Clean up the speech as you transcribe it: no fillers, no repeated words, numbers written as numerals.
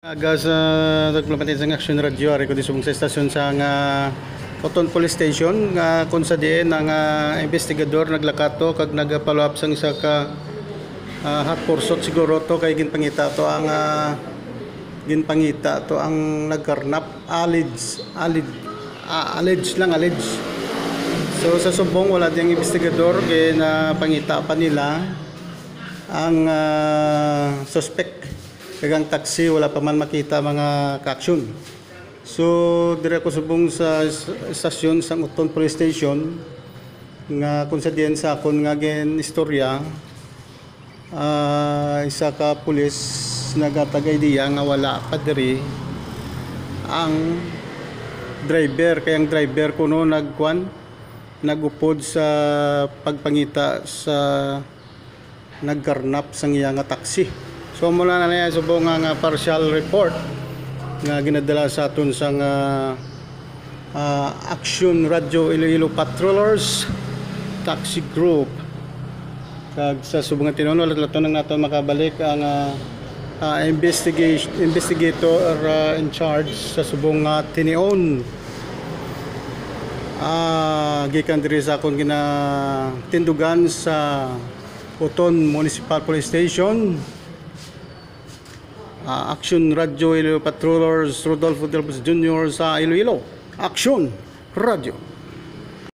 Aga sa nagpapatid sa action radyo ari ko di subong sa estasyon sa nga Oton Police Station nga kung sa diin ang investigador naglakato kag nagapalo up sang isa ka hot pursuit siguro to kay ginpangita to ang nagkarnap alleged so sa subong wala diyang investigador kay napangita pa nila ang suspect kagang taxi wala pa man makita mga ka-action. So dire ko subong sa estasyon sa Oton Police Station nga kung sa diyan sa akon nga gen istorya isa ka pulis nagatagay diya nga wala pa diri ang driver kayang driver kuno nagupod sa pagpangita sa nagkarnap sang iya nga taxi. So mula na niya subong nga partial report nga ginadala sa aton sang Action Radio Iloilo Patrollers Taxi Group. Kag sa subong nga tinuno lato nang nato makabalik ang investigator in charge sa subong tinion gikan diri sa akong ginatindugan sa Oton Municipal Police Station. Action Radio Iloilo Patrollers Rodolfo Delpos Jr. sa Iloilo. Action Radio.